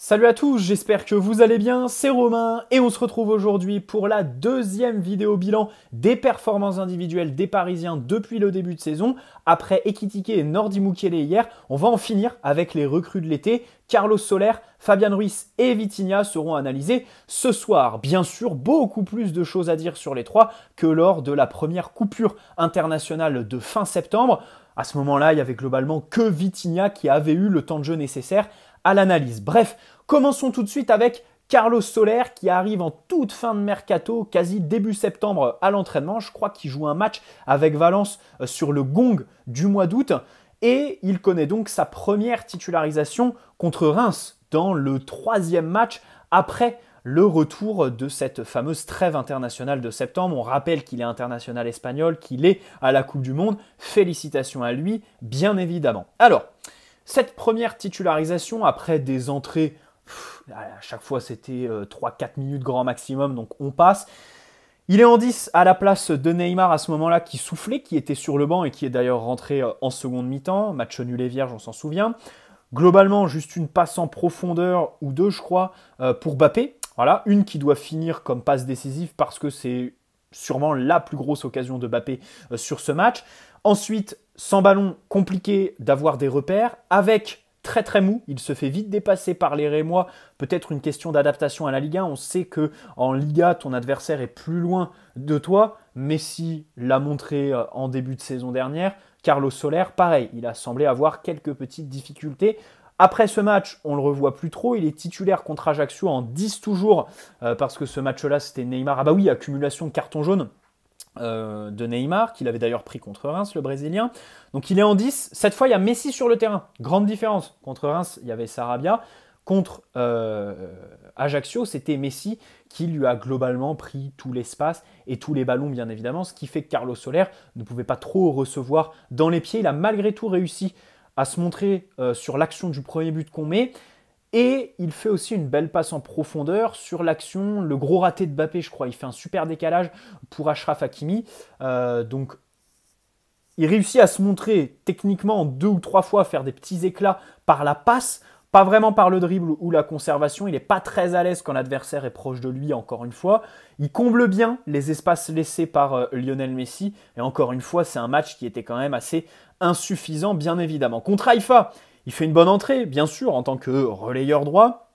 Salut à tous, j'espère que vous allez bien, c'est Romain et on se retrouve aujourd'hui pour la deuxième vidéo bilan des performances individuelles des Parisiens depuis le début de saison. Après Ekitike et Nordi Mukiele hier, on va en finir avec les recrues de l'été. Carlos Soler, Fabian Ruiz et Vitinha seront analysés ce soir. Bien sûr, beaucoup plus de choses à dire sur les trois que lors de la première coupure internationale de fin septembre. À ce moment-là, il y avait globalement que Vitinha qui avait eu le temps de jeu nécessaire à l'analyse. Bref, commençons tout de suite avec Carlos Soler qui arrive en toute fin de mercato, quasi début septembre à l'entraînement. Je crois qu'il joue un match avec Valence sur le gong du mois d'août. Et il connaît donc sa première titularisation contre Reims dans le troisième match après le retour de cette fameuse trêve internationale de septembre. On rappelle qu'il est international espagnol, qu'il est à la Coupe du Monde. Félicitations à lui, bien évidemment. Alors, cette première titularisation, après des entrées, à chaque fois c'était 3-4 minutes grand maximum, donc on passe. Il est en 10 à la place de Neymar à ce moment-là qui soufflait, qui était sur le banc et qui est d'ailleurs rentré en seconde mi-temps. Match nul et vierge, on s'en souvient. Globalement, juste une passe en profondeur ou deux, je crois, pour Mbappé. Voilà, une qui doit finir comme passe décisive parce que c'est sûrement la plus grosse occasion de Mbappé sur ce match. Ensuite, sans ballon, compliqué d'avoir des repères. Avec très mou, il se fait vite dépasser par les Rémois. Peut-être une question d'adaptation à la Liga. On sait qu'en Liga, ton adversaire est plus loin de toi. Messi l'a montré en début de saison dernière. Carlos Soler, pareil, il a semblé avoir quelques petites difficultés. Après ce match, on ne le revoit plus trop. Il est titulaire contre Ajaccio en 10 toujours, parce que ce match-là, c'était Neymar. Ah bah oui, accumulation de cartons jaunes de Neymar, qu'il avait d'ailleurs pris contre Reims, le Brésilien. Donc il est en 10. Cette fois, il y a Messi sur le terrain. Grande différence. Contre Reims, il y avait Sarabia. Contre Ajaccio, c'était Messi qui lui a globalement pris tout l'espace et tous les ballons, bien évidemment, ce qui fait que Carlos Soler ne pouvait pas trop recevoir dans les pieds. Il a malgré tout réussi à se montrer sur l'action du premier but qu'on met. Et il fait aussi une belle passe en profondeur sur l'action, le gros raté de Mbappé, je crois. Il fait un super décalage pour Achraf Hakimi. Donc, il réussit à se montrer techniquement 2 ou 3 fois, à faire des petits éclats par la passe, pas vraiment par le dribble ou la conservation. Il n'est pas très à l'aise quand l'adversaire est proche de lui, encore une fois. Il comble bien les espaces laissés par Lionel Messi. Et encore une fois, c'est un match qui était quand même assez insuffisant, bien évidemment. Contre Haïfa, il fait une bonne entrée, bien sûr, en tant que relayeur droit.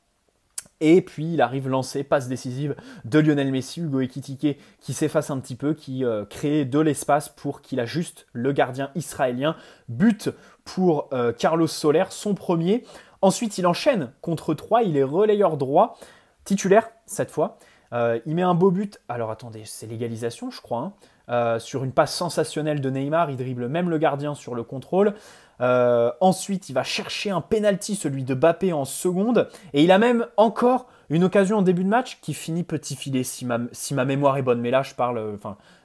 Et puis, il arrive lancé, passe décisive de Lionel Messi, Hugo Ekitike, qui s'efface un petit peu, qui crée de l'espace pour qu'il ajuste le gardien israélien. But pour Carlos Soler, son premier. Ensuite, il enchaîne contre 3, il est relayeur droit, titulaire cette fois. Il met un beau but. Alors, attendez, c'est l'égalisation, je crois, sur une passe sensationnelle de Neymar. Il dribble même le gardien sur le contrôle. Ensuite, il va chercher un penalty, celui de Mbappé en seconde. Et il a même encore une occasion en début de match qui finit petit filet, si ma mémoire est bonne. Mais là, je parle...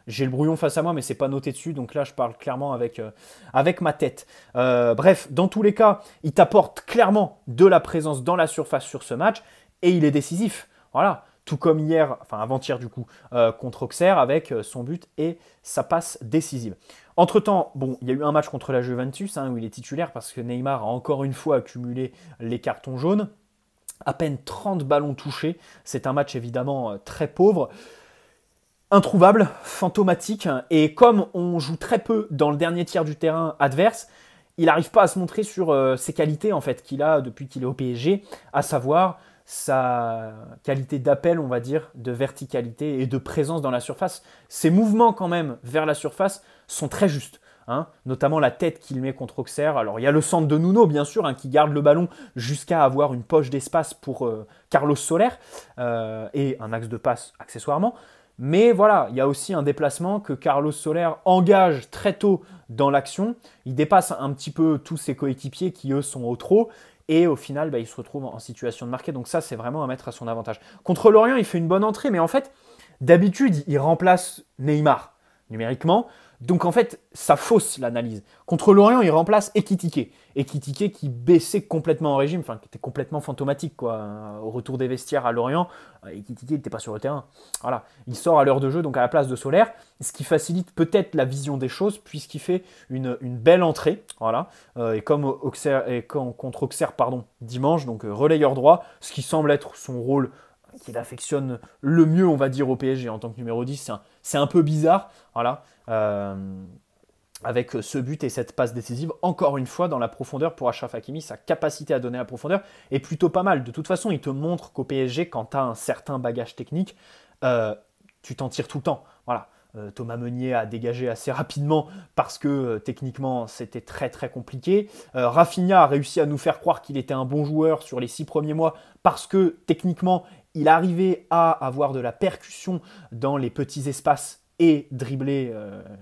j'ai le brouillon face à moi, mais c'est pas noté dessus. Donc là, je parle clairement avec ma tête. Bref, dans tous les cas, il t'apporte clairement de la présence dans la surface sur ce match. Et il est décisif. Voilà. Tout comme hier, enfin avant-hier du coup, contre Auxerre avec son but et sa passe décisive. Entre-temps, bon, il y a eu un match contre la Juventus où il est titulaire parce que Neymar a encore une fois accumulé les cartons jaunes. À peine 30 ballons touchés. C'est un match évidemment très pauvre. Introuvable, fantomatique. Et comme on joue très peu dans le dernier tiers du terrain adverse, il n'arrive pas à se montrer sur ses qualités en fait qu'il a depuis qu'il est au PSG, à savoir sa qualité d'appel, on va dire, de verticalité et de présence dans la surface. Ses mouvements quand même vers la surface sont très justes, notamment la tête qu'il met contre Auxerre. Alors il y a le centre de Nuno, bien sûr, qui garde le ballon jusqu'à avoir une poche d'espace pour Carlos Soler et un axe de passe accessoirement. Mais voilà, il y a aussi un déplacement que Carlos Soler engage très tôt dans l'action. Il dépasse un petit peu tous ses coéquipiers qui, eux, sont au trot. Et au final, il se retrouve en situation de marquer. Donc ça, c'est vraiment à mettre à son avantage. Contre Lorient, il fait une bonne entrée. Mais en fait, d'habitude, il remplace Neymar numériquement. Donc en fait, ça fausse l'analyse. Contre Lorient, il remplace Ekitike. Ekitike qui baissait complètement en régime, enfin qui était complètement fantomatique quoi. Au retour des vestiaires à Lorient, Ekitike n'était pas sur le terrain. Voilà, il sort à l'heure de jeu, donc à la place de Solaire, ce qui facilite peut-être la vision des choses puisqu'il fait une belle entrée. Voilà, et comme contre Auxerre dimanche, donc relayeur droit, ce qui semble être son rôle qu'il affectionne le mieux, on va dire, au PSG en tant que numéro 10. C'est un peu bizarre, voilà. Avec ce but et cette passe décisive, encore une fois, dans la profondeur pour Achraf Hakimi, sa capacité à donner la profondeur est plutôt pas mal. De toute façon, il te montre qu'au PSG, quand tu as un certain bagage technique, tu t'en tires tout le temps. Voilà. Thomas Meunier a dégagé assez rapidement parce que techniquement c'était très très compliqué. Rafinha a réussi à nous faire croire qu'il était un bon joueur sur les 6 premiers mois parce que techniquement il arrivait à avoir de la percussion dans les petits espaces et dribbler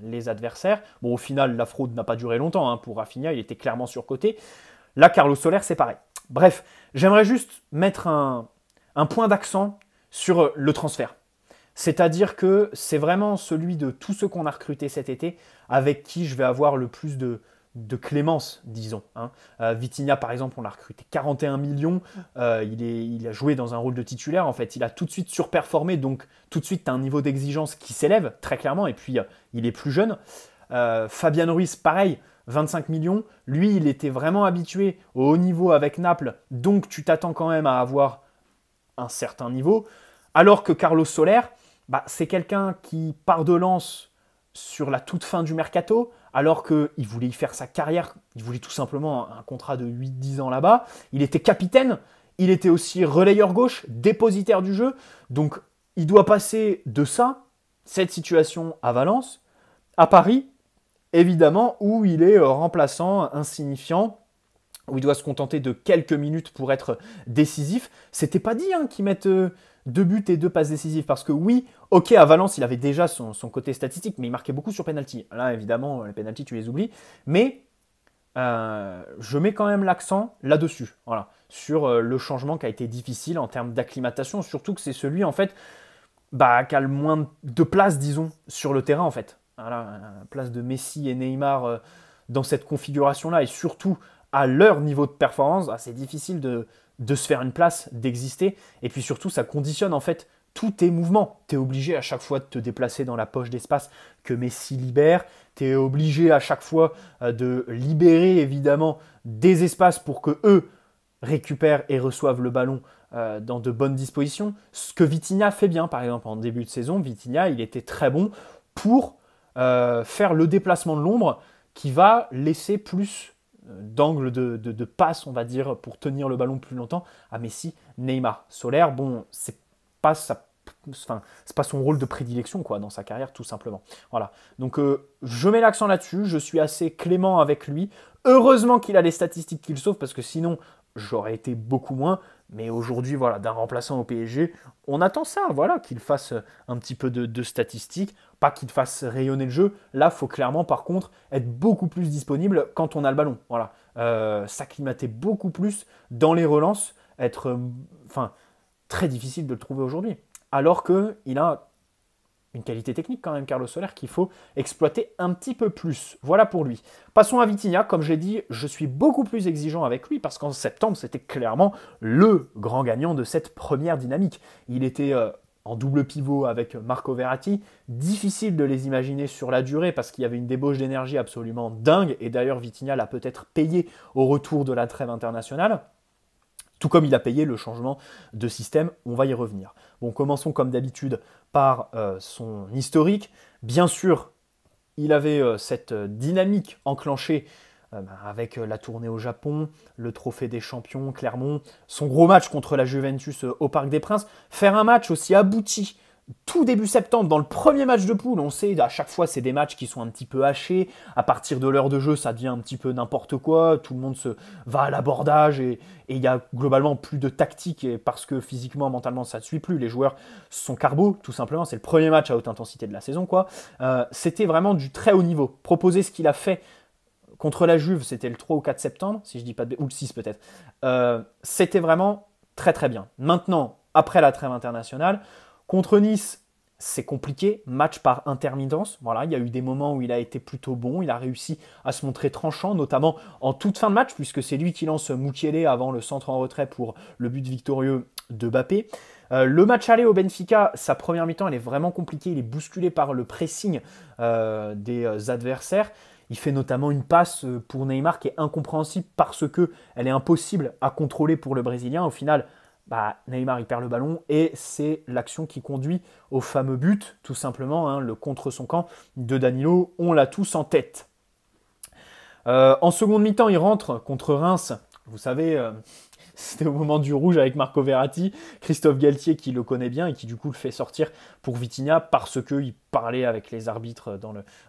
les adversaires. Bon, au final, la fraude n'a pas duré longtemps hein, pour Rafinha, il était clairement surcoté. Là, Carlos Soler, c'est pareil. Bref, j'aimerais juste mettre un point d'accent sur le transfert. C'est-à-dire que c'est vraiment celui de tous ceux qu'on a recrutés cet été avec qui je vais avoir le plus de clémence, disons. Hein. Vitinha, par exemple, on l'a recruté 41 millions. Il a joué dans un rôle de titulaire. En fait, il a tout de suite surperformé. Donc, tout de suite, tu as un niveau d'exigence qui s'élève, très clairement. Et puis, il est plus jeune. Fabian Ruiz, pareil, 25 millions. Lui, il était vraiment habitué au haut niveau avec Naples. Donc, tu t'attends quand même à avoir un certain niveau. Alors que Carlos Soler, c'est quelqu'un qui part de lance sur la toute fin du mercato, alors qu'il voulait y faire sa carrière, il voulait tout simplement un contrat de 8-10 ans là-bas. Il était capitaine, il était aussi relayeur gauche, dépositaire du jeu. Donc, il doit passer de ça, cette situation à Valence, à Paris, évidemment, où il est remplaçant, insignifiant, où il doit se contenter de quelques minutes pour être décisif. C'était pas dit hein, qu'il mette 2 buts et 2 passes décisives, parce que oui, ok, à Valence, il avait déjà son côté statistique, mais il marquait beaucoup sur penalty. Là, évidemment, les penalty, tu les oublies. Mais je mets quand même l'accent là-dessus, voilà, sur le changement qui a été difficile en termes d'acclimatation, surtout que c'est celui, en fait, qui a le moins de place, disons, sur le terrain, en fait. Voilà, la place de Messi et Neymar dans cette configuration-là, et surtout à leur niveau de performance, c'est difficile de se faire une place, d'exister. Et puis surtout, ça conditionne en fait tous tes mouvements. Tu es obligé à chaque fois de te déplacer dans la poche d'espace que Messi libère. Tu es obligé à chaque fois de libérer évidemment des espaces pour que eux récupèrent et reçoivent le ballon dans de bonnes dispositions. Ce que Vitinha fait bien, par exemple, en début de saison. Vitinha, il était très bon pour faire le déplacement de l'ombre qui va laisser plus d'angle de passe, on va dire, pour tenir le ballon plus longtemps à Messi, Neymar. Soler, bon, c'est pas son rôle de prédilection quoi, dans sa carrière, tout simplement. Voilà. Donc, je mets l'accent là-dessus. Je suis assez clément avec lui. Heureusement qu'il a les statistiques qu'il sauve, parce que sinon, j'aurais été beaucoup moins. Mais aujourd'hui, voilà, d'un remplaçant au PSG, on attend ça, voilà, qu'il fasse un petit peu de statistiques, pas qu'il fasse rayonner le jeu. Là, il faut clairement, par contre, être beaucoup plus disponible quand on a le ballon. Voilà, s'acclimater beaucoup plus dans les relances, être, très difficile de le trouver aujourd'hui. Alors qu'il a une qualité technique quand même, Carlos Soler, qu'il faut exploiter un petit peu plus. Voilà pour lui. Passons à Vitinha. Comme j'ai dit, je suis beaucoup plus exigeant avec lui parce qu'en septembre, c'était clairement le grand gagnant de cette première dynamique. Il était en double pivot avec Marco Verratti. Difficile de les imaginer sur la durée parce qu'il y avait une débauche d'énergie absolument dingue. Et d'ailleurs, Vitinha l'a peut-être payé au retour de la trêve internationale. Tout comme il a payé le changement de système, on va y revenir. Bon, commençons comme d'habitude par son historique. Bien sûr, il avait cette dynamique enclenchée avec la tournée au Japon, le trophée des champions, Clermont, son gros match contre la Juventus au Parc des Princes. Faire un match aussi abouti tout début septembre, dans le premier match de poule, on sait, à chaque fois, c'est des matchs qui sont un petit peu hachés. À partir de l'heure de jeu, ça devient un petit peu n'importe quoi. Tout le monde va à l'abordage et il y a globalement plus de tactique parce que physiquement, mentalement, ça ne suit plus. Les joueurs sont carbo, tout simplement. C'est le premier match à haute intensité de la saison, quoi. C'était vraiment du très haut niveau. Proposer ce qu'il a fait contre la Juve, c'était le 3 ou 4 septembre, si je dis pas ou le 6 peut-être. C'était vraiment très très bien. Maintenant, après la trêve internationale, contre Nice, c'est compliqué, match par intermittence. Voilà, il y a eu des moments où il a été plutôt bon, il a réussi à se montrer tranchant, notamment en toute fin de match, puisque c'est lui qui lance Mukiele avant le centre en retrait pour le but victorieux de Mbappé. Le match aller au Benfica, sa première mi-temps, elle est vraiment compliquée, il est bousculé par le pressing des adversaires. Il fait notamment une passe pour Neymar qui est incompréhensible parce qu'elle est impossible à contrôler pour le Brésilien. Au final, Neymar il perd le ballon et c'est l'action qui conduit au fameux but, tout simplement, hein, le contre son camp de Danilo. On l'a tous en tête. En seconde mi-temps, il rentre contre Reims. Vous savez, c'était au moment du rouge avec Marco Verratti, Christophe Galtier qui le connaît bien et qui du coup le fait sortir pour Vitinha parce qu'il parlait avec les arbitres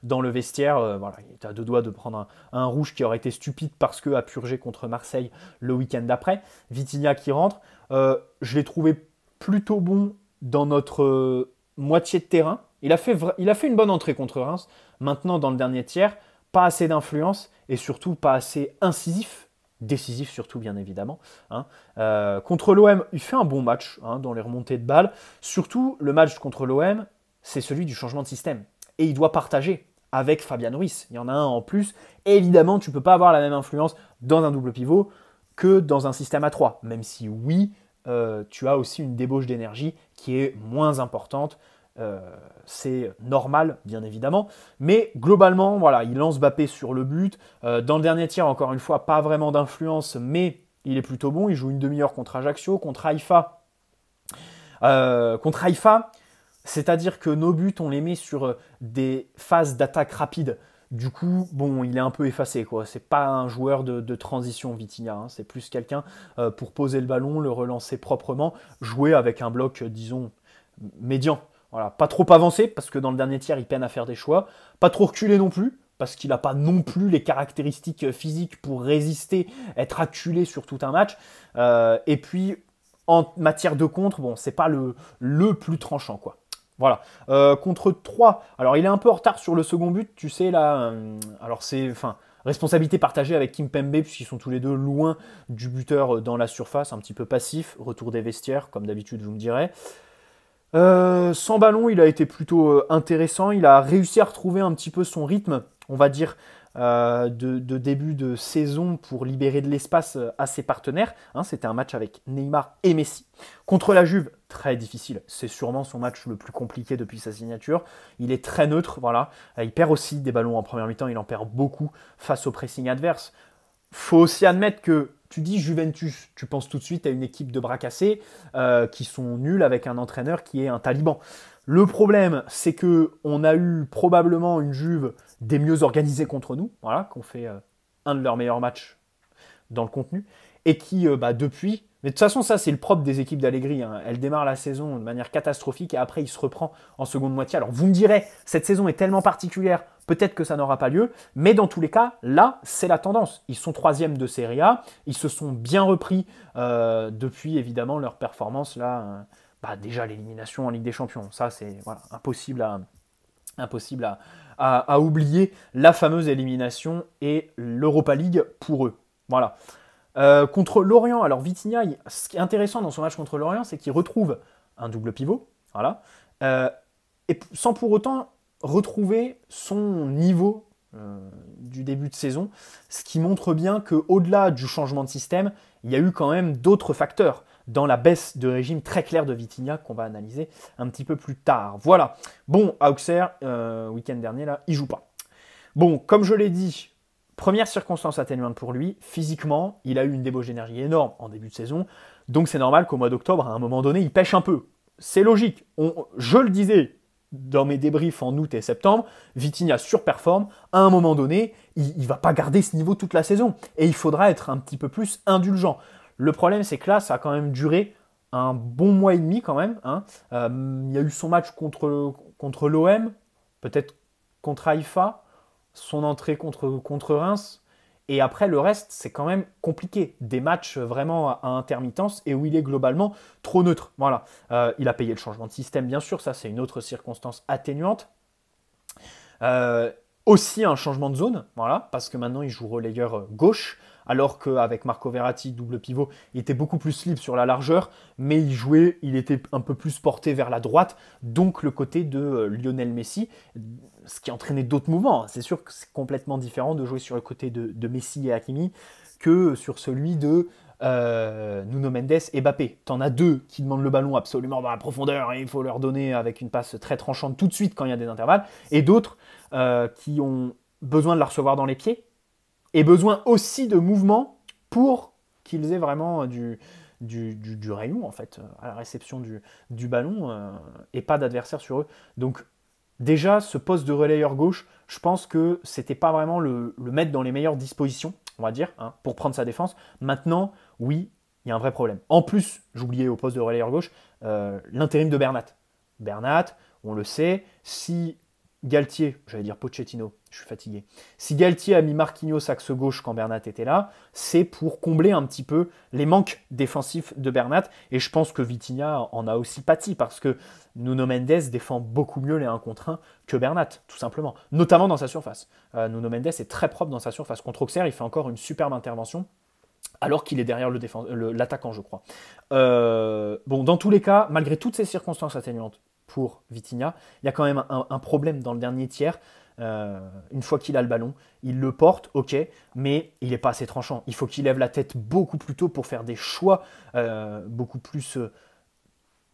dans le vestiaire. Voilà, il était à deux doigts de prendre un rouge qui aurait été stupide parce qu'il a purgé contre Marseille le week-end d'après. Vitinha qui rentre. Je l'ai trouvé plutôt bon dans notre moitié de terrain. Il a fait une bonne entrée contre Reims. Maintenant, dans le dernier tiers, pas assez d'influence et surtout pas assez incisif. Décisif surtout, bien évidemment. Hein. Contre l'OM, il fait un bon match dans les remontées de balles. Surtout, le match contre l'OM, c'est celui du changement de système. Et il doit partager avec Fabian Ruiz. Il y en a un en plus. Et évidemment, tu ne peux pas avoir la même influence dans un double pivot que dans un système à 3. Même si, oui, tu as aussi une débauche d'énergie qui est moins importante. C'est normal, bien évidemment. Mais globalement, voilà, il lance Mbappé sur le but. Dans le dernier tir, encore une fois, pas vraiment d'influence, mais il est plutôt bon. Il joue une demi-heure contre Ajaccio, contre Haïfa. C'est-à-dire que nos buts, on les met sur des phases d'attaque rapide. Du coup, bon, il est un peu effacé, quoi. C'est pas un joueur de transition, Vitinha. Hein. C'est plus quelqu'un pour poser le ballon, le relancer proprement, jouer avec un bloc, disons, médian. Voilà, pas trop avancé, parce que dans le dernier tiers, il peine à faire des choix. Pas trop reculé non plus, parce qu'il n'a pas non plus les caractéristiques physiques pour résister, être acculé sur tout un match. Et puis, en matière de contre, bon, c'est pas le plus tranchant, quoi. Voilà. Contre 3, alors il est un peu en retard sur le second but, tu sais, là. Alors c'est, responsabilité partagée avec Kimpembe, puisqu'ils sont tous les deux loin du buteur dans la surface, un petit peu passif. Retour des vestiaires, comme d'habitude, vous me direz. Sans ballon, il a été plutôt intéressant. Il a réussi à retrouver un petit peu son rythme, on va dire, de début de saison pour libérer de l'espace à ses partenaires. Hein, c'était un match avec Neymar et Messi. Contre la Juve, très difficile. C'est sûrement son match le plus compliqué depuis sa signature. Il est très neutre, voilà. Il perd aussi des ballons en première mi-temps. Il en perd beaucoup face au pressing adverse. Faut aussi admettre que tu dis Juventus, tu penses tout de suite à une équipe de bras cassés qui sont nuls avec un entraîneur qui est un taliban. Le problème, c'est qu'on a eu probablement une Juve des mieux organisées contre nous, voilà, qu'on fait un de leurs meilleurs matchs dans le contenu, et qui, depuis... Mais de toute façon, ça, c'est le propre des équipes d'Allegri. Hein. Elle démarre la saison de manière catastrophique et après, il se reprend en seconde moitié. Alors, vous me direz, cette saison est tellement particulière, peut-être que ça n'aura pas lieu. Mais dans tous les cas, là, c'est la tendance. Ils sont 3e de Serie A. Ils se sont bien repris depuis, évidemment, leur performance. Là, déjà, l'élimination en Ligue des Champions. Ça, c'est impossible à oublier. La fameuse élimination et l'Europa League pour eux. Voilà. Contre Lorient, alors Vitinha, ce qui est intéressant dans son match contre Lorient, c'est qu'il retrouve un double pivot, voilà, et sans pour autant retrouver son niveau du début de saison, ce qui montre bien qu'au-delà du changement de système, il y a eu quand même d'autres facteurs dans la baisse de régime très claire de Vitinha qu'on va analyser un petit peu plus tard. Voilà. Bon, Auxerre, week-end dernier, là, il joue pas. Bon, comme je l'ai dit, première circonstance atténuante pour lui, physiquement, il a eu une débauche d'énergie énorme en début de saison, donc c'est normal qu'au mois d'octobre, à un moment donné, il pêche un peu. C'est logique. Je le disais dans mes débriefs en août et septembre, Vitinha surperforme. À un moment donné, il ne va pas garder ce niveau toute la saison, et il faudra être un petit peu plus indulgent. Le problème, c'est que là, ça a quand même duré un bon mois et demi quand même. Hein. Il y a eu son match contre l'OM, peut-être contre Haïfa, son entrée contre Reims, et après le reste, c'est quand même compliqué. Des matchs vraiment à intermittence et où il est globalement trop neutre. Voilà. Il a payé le changement de système, bien sûr, ça c'est une autre circonstance atténuante. Aussi un changement de zone, voilà, parce que maintenant il joue relayeur gauche, alors qu'avec Marco Verratti, double pivot, il était beaucoup plus libre sur la largeur, mais il était un peu plus porté vers la droite, donc le côté de Lionel Messi, ce qui entraînait d'autres mouvements. C'est sûr que c'est complètement différent de jouer sur le côté de Messi et Hakimi que sur celui de Nuno Mendes et Mbappé. T'en as deux qui demandent le ballon absolument dans la profondeur et il faut leur donner avec une passe très tranchante tout de suite quand il y a des intervalles, et d'autres qui ont besoin de la recevoir dans les pieds et besoin aussi de mouvements pour qu'ils aient vraiment du rayon en fait à la réception du ballon et pas d'adversaire sur eux. Donc déjà, ce poste de relayeur gauche, je pense que c'était pas vraiment le mettre dans les meilleures dispositions, on va dire, hein, pour prendre sa défense. Maintenant, oui, il y a un vrai problème. En plus, j'oubliais au poste de relayeur gauche, l'intérim de Bernat. Bernat, on le sait, si Galtier, j'allais dire Pochettino, je suis fatigué. Si Galtier a mis Marquinhos axe gauche quand Bernat était là, c'est pour combler un petit peu les manques défensifs de Bernat. Et je pense que Vitinha en a aussi pâti parce que Nuno Mendes défend beaucoup mieux les 1 contre 1 que Bernat, tout simplement. Notamment dans sa surface. Nuno Mendes est très propre dans sa surface. Contre Auxerre, il fait encore une superbe intervention alors qu'il est derrière l'attaquant, je crois. Bon, dans tous les cas, malgré toutes ces circonstances atténuantes pour Vitinha, il y a quand même un problème dans le dernier tiers. Une fois qu'il a le ballon, il le porte, ok, mais il n'est pas assez tranchant. Il faut qu'il lève la tête beaucoup plus tôt pour faire des choix beaucoup plus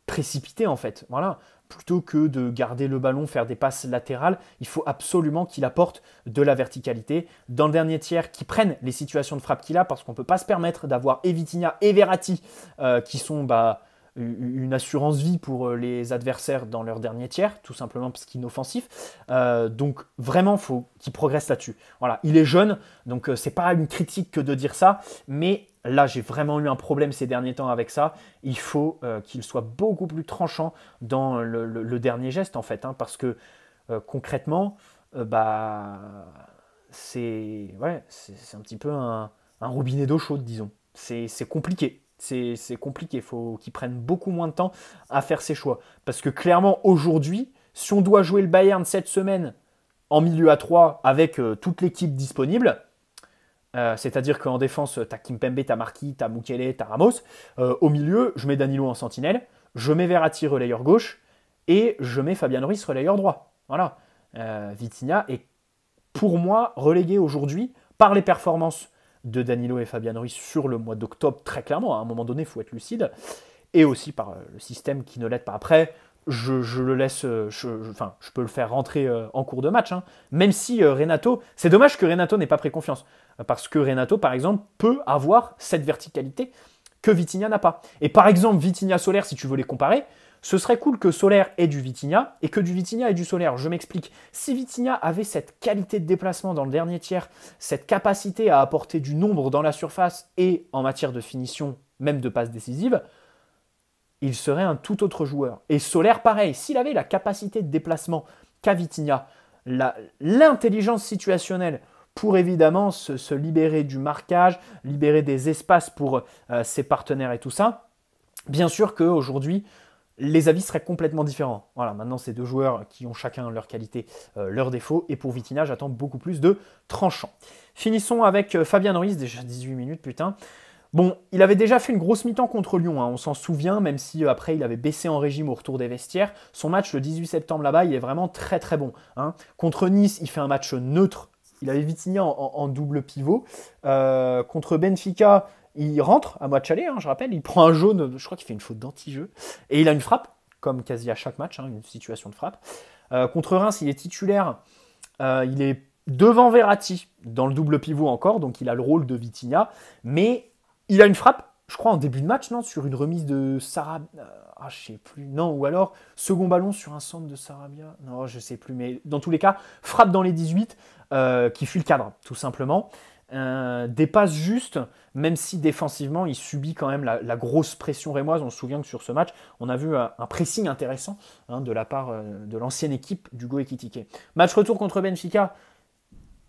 précipités en fait. Voilà. Plutôt que de garder le ballon, faire des passes latérales, il faut absolument qu'il apporte de la verticalité. Dans le dernier tiers, qu'il prenne les situations de frappe qu'il a, parce qu'on ne peut pas se permettre d'avoir et Vitinha et Verratti qui sont une assurance vie pour les adversaires dans leur dernier tiers, tout simplement parce qu'il est inoffensif. Donc vraiment, il faut qu'il progresse là-dessus. Voilà, il est jeune, donc c'est pas une critique que de dire ça, mais là, j'ai vraiment eu un problème ces derniers temps avec ça. Il faut qu'il soit beaucoup plus tranchant dans le dernier geste, en fait, hein, parce que concrètement, c'est un petit peu un robinet d'eau chaude, disons. C'est compliqué. C'est compliqué, il faut qu'il prenne beaucoup moins de temps à faire ses choix. Parce que clairement, aujourd'hui, si on doit jouer le Bayern cette semaine en milieu à 3 avec toute l'équipe disponible, c'est-à-dire qu'en défense, tu as Kimpembe, tu as Marquis, tu as Mukele, tu as Ramos, au milieu, je mets Danilo en sentinelle, je mets Verratti relayeur gauche et je mets Fabian Ruiz relayeur droit. Voilà. Vitinha est pour moi relégué aujourd'hui par les performances de Danilo et Fabian Ruiz sur le mois d'octobre, très clairement, à un moment donné, il faut être lucide, et aussi par le système qui ne l'aide pas. Après, je le laisse, je peux le faire rentrer en cours de match, hein. Même si Renato, c'est dommage que Renato n'ait pas pris confiance, parce que Renato, par exemple, peut avoir cette verticalité que Vitinha n'a pas. Et par exemple, Vitinha-Solaire, si tu veux les comparer, ce serait cool que Solaire ait du Vitinha et que du Vitinha ait du Solaire. Je m'explique. Si Vitinha avait cette qualité de déplacement dans le dernier tiers, cette capacité à apporter du nombre dans la surface et en matière de finition, même de passe décisive, il serait un tout autre joueur. Et Solaire, pareil, s'il avait la capacité de déplacement qu'a Vitinha, l'intelligence situationnelle pour évidemment se libérer du marquage, libérer des espaces pour ses partenaires et tout ça, bien sûr qu'aujourd'hui, les avis seraient complètement différents. Voilà, maintenant, c'est deux joueurs qui ont chacun leurs qualités, leurs défauts. Et pour Vitinha, j'attends beaucoup plus de tranchants. Finissons avec Fabian Ruiz, déjà 18 minutes, putain. Bon, il avait déjà fait une grosse mi-temps contre Lyon, hein, on s'en souvient, même si après il avait baissé en régime au retour des vestiaires. Son match le 18 septembre là-bas, il est vraiment très très bon, hein. Contre Nice, il fait un match neutre. Il avait Vitinha en double pivot. Contre Benfica, il rentre à match aller, hein, je rappelle, il prend un jaune, je crois qu'il fait une faute d'anti-jeu, et il a une frappe, comme quasi à chaque match, hein, une situation de frappe. Contre Reims, il est titulaire, il est devant Verratti, dans le double pivot encore, donc il a le rôle de Vitinha, mais il a une frappe, je crois en début de match, non, sur une remise de Sarabia, je sais plus, non, ou alors second ballon sur un centre de Sarabia, non, je sais plus, mais dans tous les cas, frappe dans les 18, qui fuit le cadre, tout simplement. Des passes justes, même si défensivement il subit quand même la grosse pression rémoise. On se souvient que sur ce match, on a vu un pressing intéressant, hein, de la part de l'ancienne équipe d'Hugo Ekitike. Match retour contre Benfica,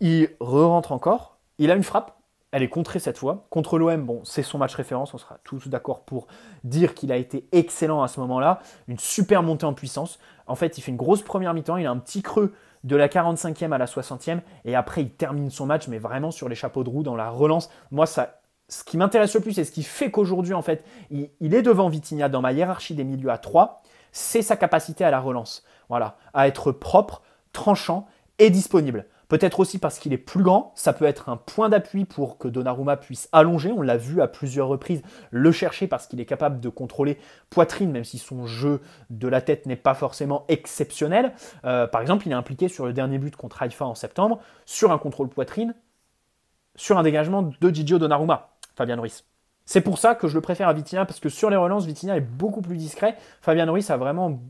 il re-rentre encore, il a une frappe, elle est contrée cette fois. Contre l'OM, bon, c'est son match référence, on sera tous d'accord pour dire qu'il a été excellent à ce moment-là, une super montée en puissance. En fait, il fait une grosse première mi-temps, il a un petit creux de la 45e à la 60e, et après il termine son match, mais vraiment sur les chapeaux de roue, dans la relance. Moi, ce qui m'intéresse le plus, et ce qui fait qu'aujourd'hui, en fait, il est devant Vitinha dans ma hiérarchie des milieux à 3, c'est sa capacité à la relance. Voilà, à être propre, tranchant et disponible. Peut-être aussi parce qu'il est plus grand, ça peut être un point d'appui pour que Donnarumma puisse allonger. On l'a vu à plusieurs reprises le chercher parce qu'il est capable de contrôler poitrine, même si son jeu de la tête n'est pas forcément exceptionnel. Par exemple, il est impliqué sur le dernier but contre Haïfa en septembre, sur un contrôle poitrine, sur un dégagement de Gigio Donnarumma, Fabien Ruiz. C'est pour ça que je le préfère à Vitinha, parce que sur les relances, Vitinha est beaucoup plus discret. Fabien Ruiz a vraiment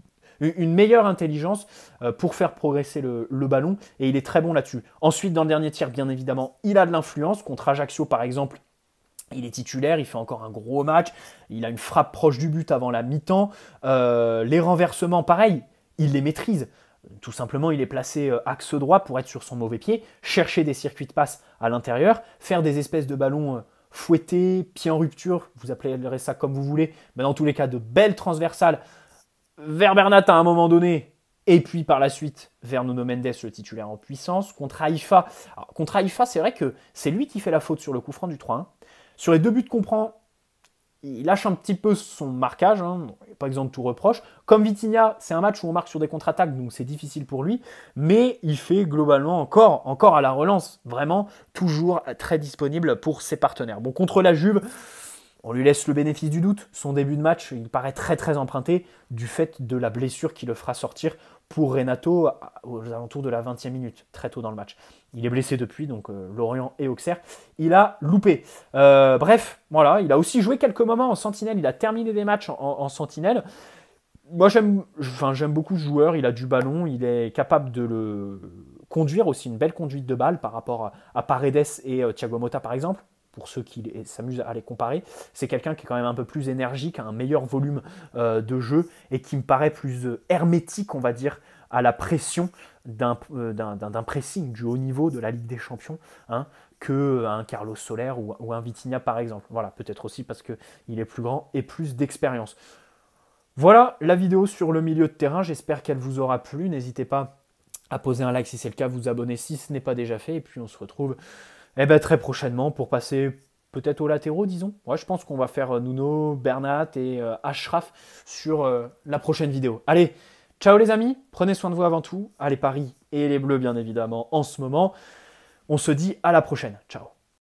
une meilleure intelligence pour faire progresser le ballon, et il est très bon là-dessus. Ensuite, dans le dernier tir, bien évidemment, il a de l'influence. Contre Ajaccio, par exemple, il est titulaire, il fait encore un gros match, il a une frappe proche du but avant la mi-temps. Les renversements, pareil, il les maîtrise. Tout simplement, il est placé axe droit pour être sur son mauvais pied, chercher des circuits de passe à l'intérieur, faire des espèces de ballons fouettés, pieds en rupture, vous appellerez ça comme vous voulez, mais dans tous les cas, de belles transversales vers Bernat à un moment donné, et puis par la suite vers Nuno Mendes, le titulaire en puissance. Contre Haïfa, c'est vrai que c'est lui qui fait la faute sur le coup franc du 3-1. Sur les 2 buts qu'on prend, il lâche un petit peu son marquage, hein, pas exemple de tout reproche. Comme Vitinha, c'est un match où on marque sur des contre-attaques, donc c'est difficile pour lui, mais il fait globalement encore à la relance, vraiment toujours très disponible pour ses partenaires. Bon, contre la Juve, on lui laisse le bénéfice du doute. Son début de match, il paraît très emprunté du fait de la blessure qui le fera sortir pour Renato aux alentours de la 20e minute, très tôt dans le match. Il est blessé depuis, donc Lorient et Auxerre, il a loupé. Bref, voilà, il a aussi joué quelques moments en sentinelle, il a terminé des matchs en sentinelle. Moi, j'aime beaucoup ce joueur, il a du ballon, il est capable de le conduire aussi, une belle conduite de balle par rapport à Paredes et Thiago Motta par exemple. Pour ceux qui s'amusent à les comparer, c'est quelqu'un qui est quand même un peu plus énergique, a un meilleur volume de jeu et qui me paraît plus hermétique, on va dire, à la pression d'un pressing du haut niveau de la Ligue des Champions, hein, qu'un Carlos Soler ou un Vitinha par exemple. Voilà, peut-être aussi parce qu'il est plus grand et plus d'expérience. Voilà la vidéo sur le milieu de terrain, j'espère qu'elle vous aura plu. N'hésitez pas à poser un like si c'est le cas, vous abonner si ce n'est pas déjà fait, et puis on se retrouve très prochainement pour passer peut-être aux latéraux, disons. Ouais, je pense qu'on va faire Nuno, Bernat et Achraf sur la prochaine vidéo. Allez, ciao les amis, prenez soin de vous avant tout. Allez, Paris et les Bleus bien évidemment en ce moment. On se dit à la prochaine. Ciao.